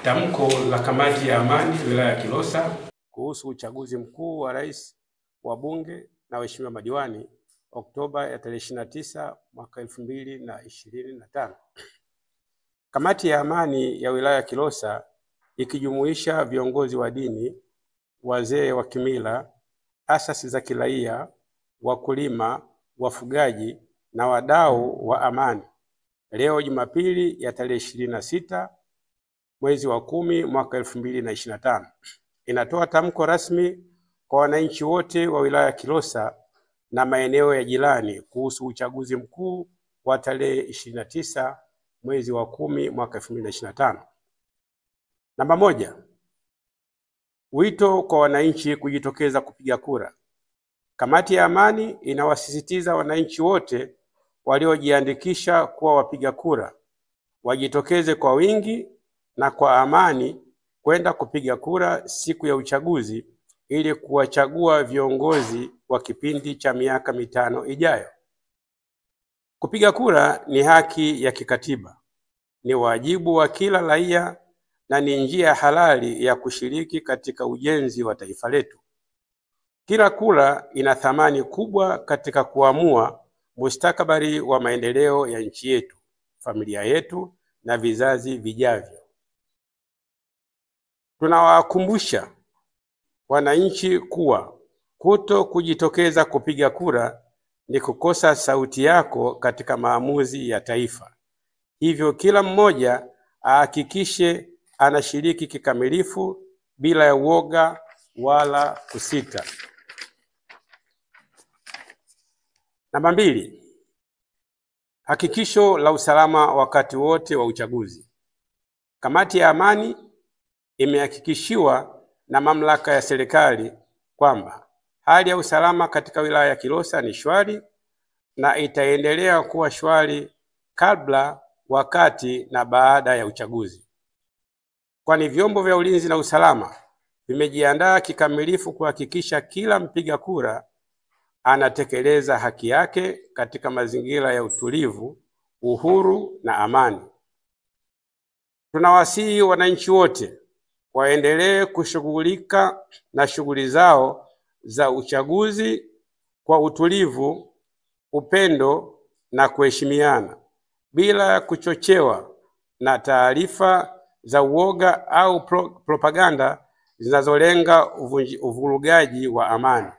Tamko la Kamati ya Amani wilaya ya Kilosa kuhusu uchaguzi mkuu wa rais, wa bunge na waheshimiwa madiwani Oktoba ya tarehe 29 mwaka 2025. Kamati ya Amani ya wilaya ya Kilosa ikijumuisha viongozi wa dini, wazee wa kimila, asasi za kiraia, wakulima, wafugaji na wadau wa amani, leo Jumapili ya tarehe 26 mwezi wa 10 mwaka 2025, inatoa tamko rasmi kwa wananchi wote wa wilaya ya Kilosa na maeneo ya jirani kuhusu uchaguzi mkuu wa tarehe 29 mwezi wa 10 mwaka 2025. Namba 1. Wito kwa wananchi kujitokeza kupiga kura. Kamati ya Amani inawasisitiza wananchi wote waliojiandikisha kuwa wapiga kura wajitokeze kwa wingi na kwa amani kwenda kupiga kura siku ya uchaguzi ili kuwachagua viongozi wa kipindi cha miaka 5 ijayo. Kupiga kura ni haki ya kikatiba, ni wajibu wa kila raia na ni njia halali ya kushiriki katika ujenzi wa taifa letu. Kila kura ina thamani kubwa katika kuamua mustakabali wa maendeleo ya nchi yetu, familia yetu na vizazi vijavyo. Tunawakumbusha wananchi kuwa kuto kujitokeza kupiga kura ni kukosa sauti yako katika maamuzi ya taifa. Hivyo kila mmoja ahakikishe anashiriki kikamilifu bila ya uoga wala kusita. Namba 2. Hakikisho la usalama wakati wote wa uchaguzi. Kamati ya Amani imehakikishiwa na mamlaka ya serikali kwamba hali ya usalama katika wilaya ya Kilosa ni shwari na itaendelea kuwa shwari kabla, wakati na baada ya uchaguzi, kwani vyombo vya ulinzi na usalama vimejiandaa kikamilifu kuhakikisha kila mpiga kura anatekeleza haki yake katika mazingira ya utulivu, uhuru na amani. Tunawasihi wananchi wote waendelee kushughulika na shughuli zao za uchaguzi kwa utulivu, upendo na kuheshimiana, bila kuchochewa na taarifa za uoga au propaganda zinazolenga uvurugaji wa amani.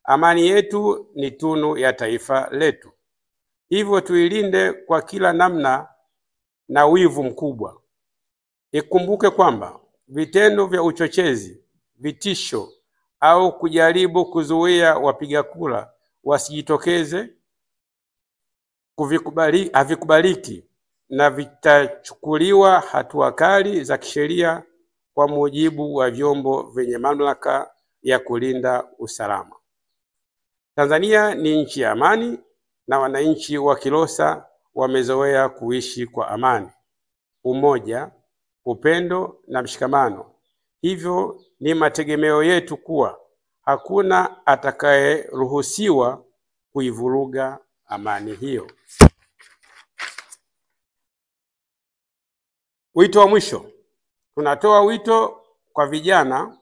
Amani yetu ni tunu ya taifa letu, hivyo tuilinde kwa kila namna na wivu mkubwa. Ikumbuke kwamba vitendo vya uchochezi, vitisho au kujaribu kuzuia wapiga kura wasijitokeze havikubaliki na vitachukuliwa hatua kali za kisheria kwa mujibu wa vyombo vyenye mamlaka ya kulinda usalama. Tanzania ni nchi ya amani na wananchi wa Kilosa wamezoea kuishi kwa amani, umoja, upendo na mshikamano. Hivyo ni mategemeo yetu kuwa hakuna atakayeruhusiwa kuivuruga amani hiyo. Wito wa mwisho. Tunatoa wito kwa vijana,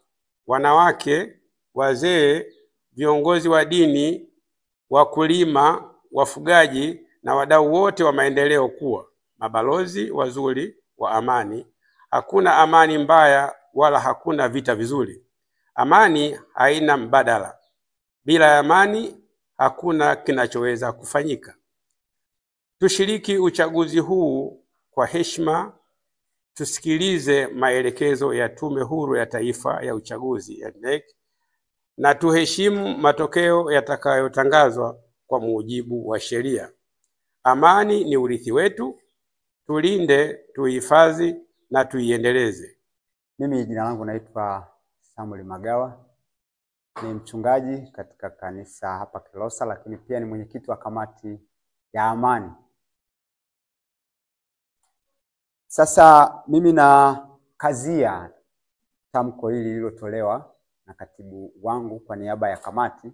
wanawake, wazee, viongozi wa dini, wakulima, wafugaji na wadau wote wa maendeleo kuwa mabalozi wazuri wa amani. Hakuna amani mbaya wala hakuna vita vizuri. Amani haina mbadala. Bila amani hakuna kinachoweza kufanyika. Tushiriki uchaguzi huu kwa heshima, tusikilize maelekezo ya Tume Huru ya Taifa ya Uchaguzi (NEC) na tuheshimu matokeo yatakayotangazwa kwa mujibu wa sheria. Amani ni urithi wetu, tulinde, tuhifadhi na tuiendeleze. Mimi jina langu naitwa Samuel Magawa, ni mchungaji katika kanisa hapa Kilosa, lakini pia ni mwenyekiti wa kamati ya amani. Sasa mimi na kazia tamko hili lililotolewa na katibu wangu kwa niaba ya kamati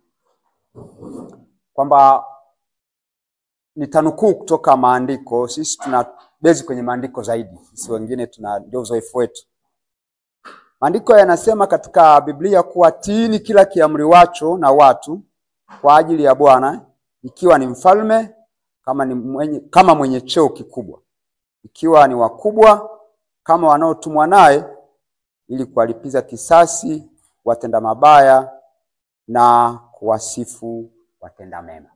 kwamba nitanukuu kutoka maandiko. Sisi tuna bezi kwenye maandiko zaidi, sisi wengine ndio uzoefu wetu. Maandiko yanasema katika Biblia kuwa tiini kila kiamriwacho na watu kwa ajili ya Bwana, ikiwa ni mfalme kama mwenye cheo kikubwa, ikiwa ni wakubwa kama wanaotumwa naye, ili kuwalipiza kisasi watenda mabaya na kuwasifu watenda mema.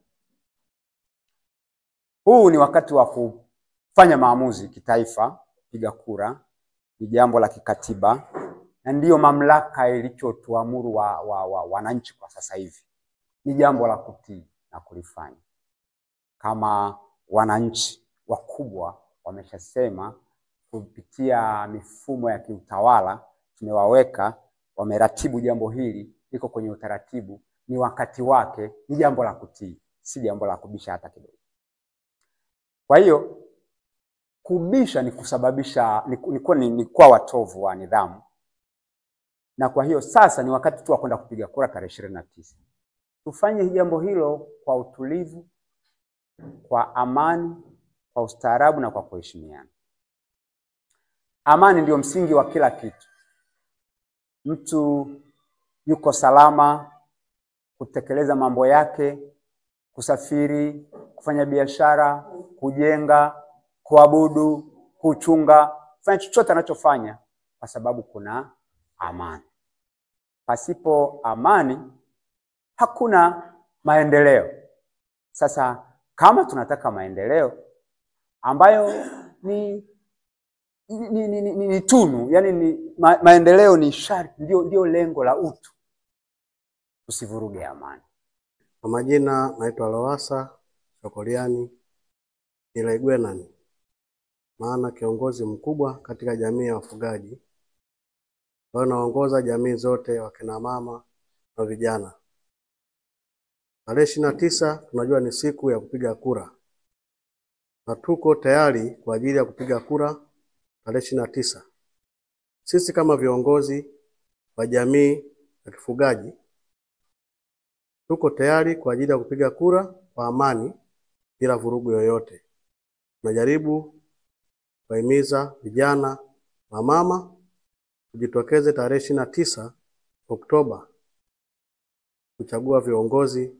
Huu ni wakati wa kufanya maamuzi kitaifa. Piga kura ni jambo la kikatiba, na ndiyo mamlaka ilichotuamuru wananchi kwa sasa hivi. Ni jambo la kutii na kulifanya. Kama wananchi wakubwa wameshasema kupitia mifumo ya kiutawala tumewaweka, wameratibu jambo hili, liko kwenye utaratibu, ni wakati wake, ni jambo la kutii, si jambo la kubisha hata kidogo. Kwa hiyo kubisha ni kusababisha ni kwa watovu wa nidhamu. Na kwa hiyo sasa ni wakati tu wa kwenda kupiga kura tarehe 29. Tufanye jambo hilo kwa utulivu, kwa amani, kwa ustaarabu na kwa kuheshimiana. Amani ndio msingi wa kila kitu. Mtu yuko salama kutekeleza mambo yake, kusafiri, kufanya biashara, kujenga, kuabudu, kuchunga, kufanya chochote anachofanya kwa sababu kuna amani. Pasipo amani hakuna maendeleo. Sasa kama tunataka maendeleo ambayo ni tunu, yani maendeleo ni sharti, ndio lengo la utu, tusivuruge amani. Kwa majina naitwa Lowassa Sokoliani Ilaigwenani, maana kiongozi mkubwa katika jamii ya wafugaji, wanaongoza jamii zote, wakina mama na vijana. Tarehe 29 tunajua ni siku ya kupiga kura, na tuko tayari kwa ajili ya kupiga kura tarehe 29. Sisi kama viongozi wa jamii ya kifugaji tuko tayari kwa ajili ya kupiga kura kwa amani bila vurugu yoyote. Tunajaribu kuhimiza vijana na mama kujitokeze tarehe 29 Oktoba kuchagua viongozi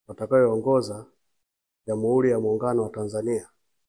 watakaoongoza Jamhuri ya Muungano wa Tanzania.